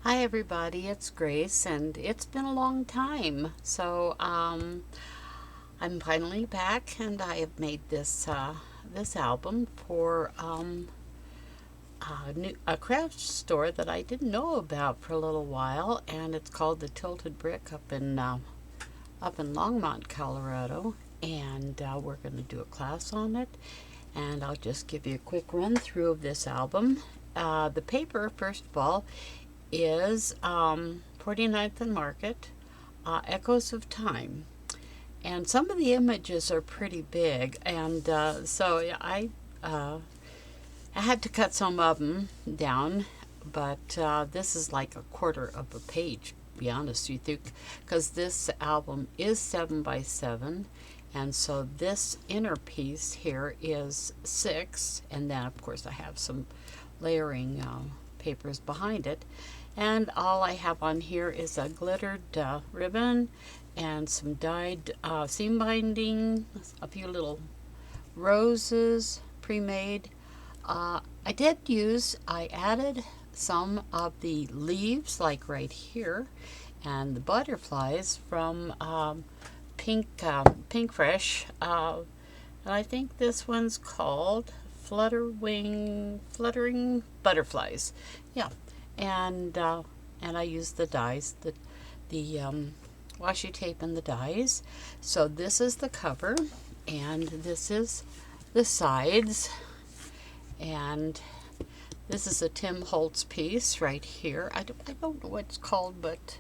Hi everybody, it's Grace, and it's been a long time. I'm finally back, and I have made this album for a craft store that I didn't know about for a little while, and it's called the Tilted Brick up in Longmont, Colorado, and we're going to do a class on it. And I'll just give you a quick run through of this album. The paper, first of all, is 49th and Market, Echoes of Time. And some of the images are pretty big, and I had to cut some of them down, but this is like a quarter of a page, to be honest with you, because this album is 7 by 7. And so this inner piece here is 6, and then of course I have some layering papers behind it. And all I have on here is a glittered ribbon and some dyed seam binding, a few little roses pre-made. I added some of the leaves, like right here, and the butterflies from Pink Fresh. And I think this one's called Fluttering Butterflies. Yeah, and I used the dies, the washi tape and the dies. So this is the cover, and this is the sides, and this is a Tim Holtz piece right here. I don't know what it's called, but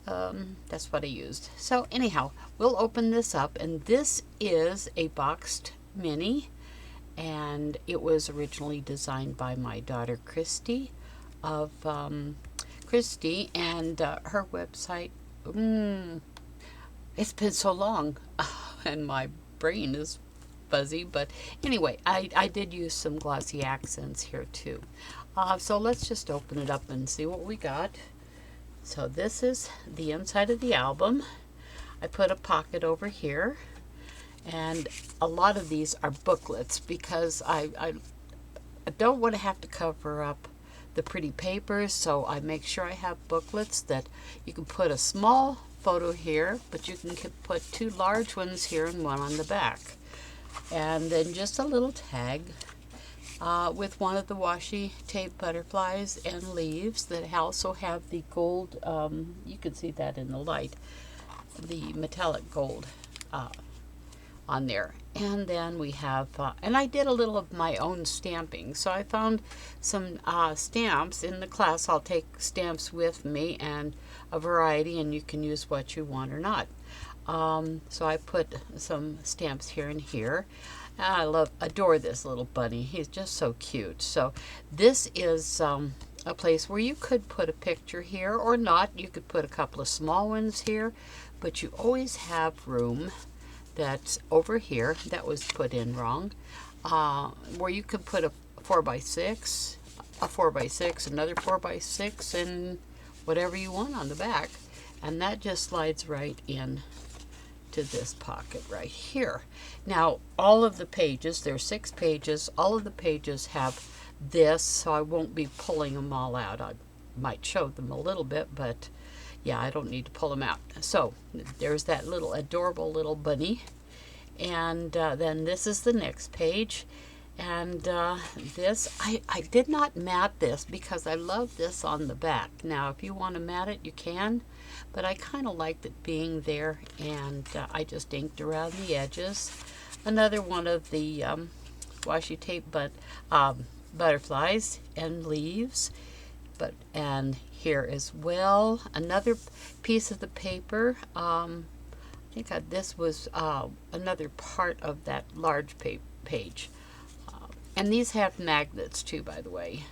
that's what I used. So anyhow, we'll open this up, and this is a boxed mini, and it was originally designed by my daughter Christy of Christy, and her website. It's been so long, and my brain is fuzzy, but anyway, I did use some glossy accents here too. So let's just open it up and see what we got. So this is the inside of the album. I put a pocket over here, and a lot of these are booklets because I don't want to have to cover up the pretty papers, so I make sure I have booklets that you can put a small photo here, but you can put two large ones here and one on the back. And then just a little tag with one of the washi tape butterflies and leaves that also have the gold, you can see that in the light, the metallic gold on there. And then we have, and I did a little of my own stamping. So I found some stamps in the class. I'll take stamps with me and a variety, and you can use what you want or not. So I put some stamps here and here. I adore this little bunny. He's just so cute. So this is a place where you could put a picture here or not. You could put a couple of small ones here, but you always have room that's over here that was put in wrong, where you could put a 4 by 6, a 4 by 6, another 4 by 6, and whatever you want on the back. And that just slides right in to this pocket right here. Now, all of the pages, there's 6 pages, all of the pages have this, so I won't be pulling them all out. I might show them a little bit, but yeah, I don't need to pull them out. So there's that little adorable little bunny. And then this is the next page. And this, I did not mat this because I love this on the back. Now, if you want to mat it, you can. But I kind of liked it being there, and I just inked around the edges. Another one of the washi tape butterflies and leaves. And here as well, another piece of the paper. I think this was another part of that large page. And these have magnets too, by the way.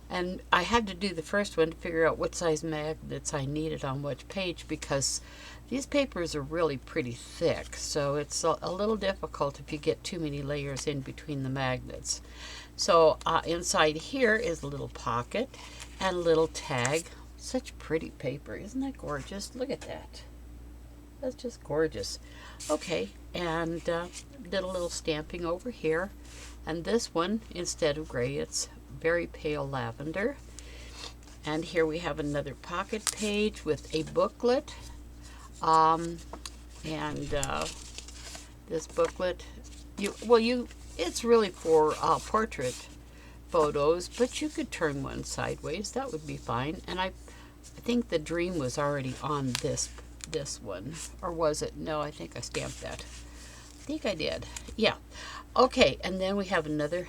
And I had to do the first one to figure out what size magnets I needed on which page, because these papers are really pretty thick, so it's a little difficult if you get too many layers in between the magnets. So inside here is a little pocket and a little tag. Such pretty paper, isn't that gorgeous? Look at that. That's just gorgeous. Okay, and did a little stamping over here. And this one, instead of gray, it's very pale lavender. And here we have another pocket page with a booklet. And this booklet, it's really for portrait photos, but you could turn one sideways. That would be fine. And I think the dream was already on this one, or was it? No, I think I stamped that. I think I did. Yeah. Okay, and then we have another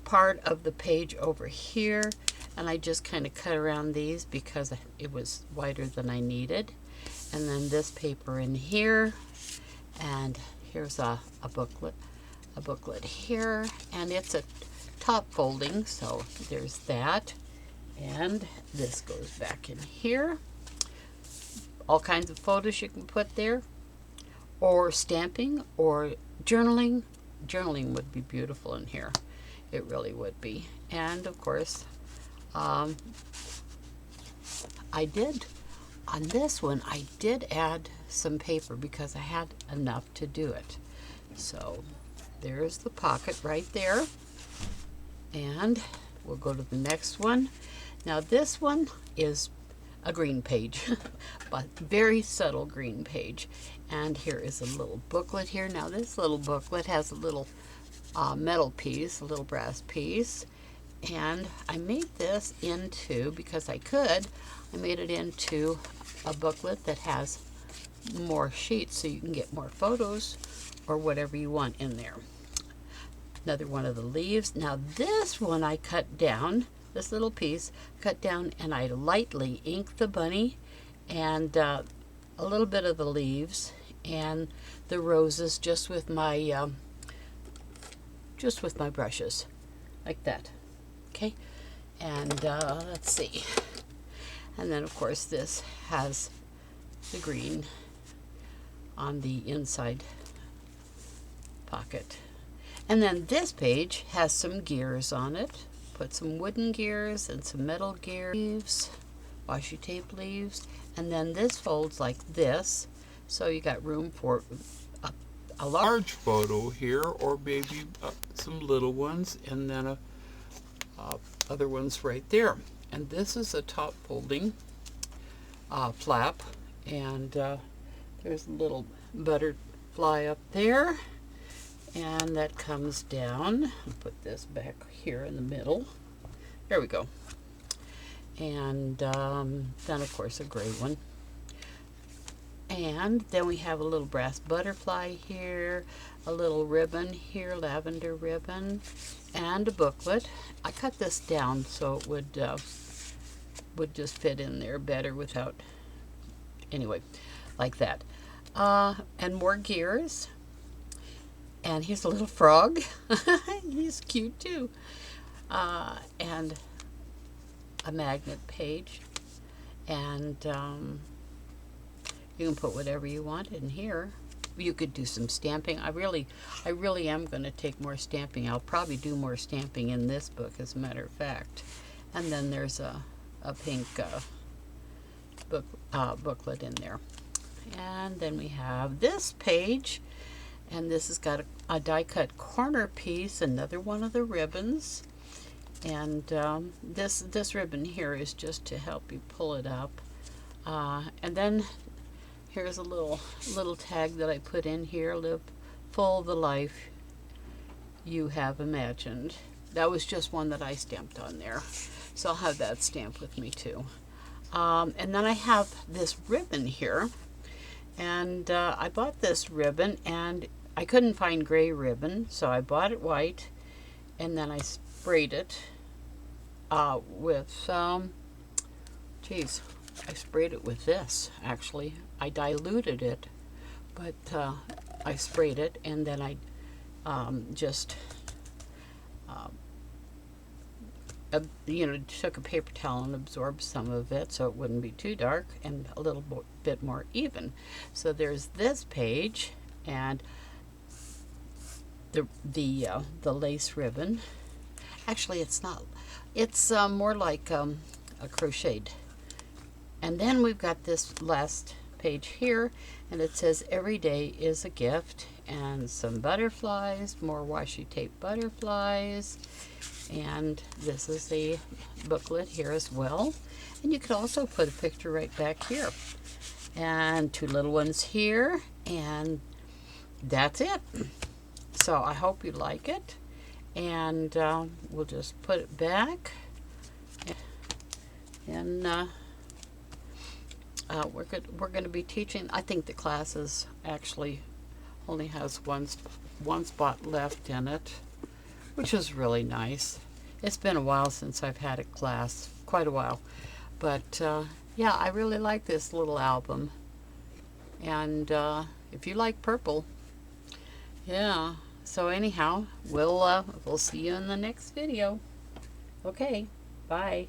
part of the page over here, and I just kind of cut around these because it was wider than I needed. And then this paper in here, and here's a booklet here, and it's a top folding, so there's that. And this goes back in here. All kinds of photos you can put there, or stamping, or journaling. Journaling would be beautiful in here. It really would be. And of course, on this one, I did add some paper because I had enough to do it. So there's the pocket right there. And we'll go to the next one. Now this one is a green page, but very subtle green page. And here is a little booklet here. Now this little booklet has a little metal piece, a little brass piece. And I made this into, because I made it into a booklet that has more sheets so you can get more photos or whatever you want in there. Another one of the leaves. Now this one I cut down, this little piece, cut down, and I lightly inked the bunny and a little bit of the leaves and the roses just with my brushes, like that. Okay, and let's see. And then of course this has the green on the inside pocket. And then this page has some gears on it. Put some wooden gears and some metal gears, leaves, washi tape leaves. And then this folds like this, so you got room for a large photo here, or maybe some little ones, and then other ones right there. And this is a top folding flap, and there's a little butterfly up there. And that comes down. I'll put this back here in the middle. There we go. And then, of course, a gray one. And then we have a little brass butterfly here, a little ribbon here, lavender ribbon, and a booklet. I cut this down so it would just fit in there better without, anyway, like that. And more gears. And here's a little frog. He's cute too. And a magnet page. And you can put whatever you want in here. You could do some stamping. I really am going to take more stamping. I'll probably do more stamping in this book, as a matter of fact. And then there's a pink booklet in there. And then we have this page. And this has got a die-cut corner piece, another one of the ribbons. And this ribbon here is just to help you pull it up. And then here's a little tag that I put in here, live full the life you have imagined. That was just one that I stamped on there. So I'll have that stamped with me too. And then I have this ribbon here. And I bought this ribbon, and I couldn't find gray ribbon, so I bought it white, and then I sprayed it with, I sprayed it with this, actually. I diluted it, but I sprayed it, and then I just, took a paper towel and absorbed some of it so it wouldn't be too dark and a little bit more even. So there's this page and the lace ribbon. Actually, it's not. It's more like a crocheted. And then we've got this last page here, and it says every day is a gift, and some butterflies, more washi tape butterflies, And this is the booklet here as well. And you could also put a picture right back here. And two little ones here. And that's it. So I hope you like it. And we'll just put it back. And we're going to be teaching. I think the class is actually only has one spot left in it, which is really nice. It's been a while since I've had a class, quite a while. But yeah, I really like this little album. And if you like purple, yeah. So anyhow, we'll see you in the next video. Okay, bye.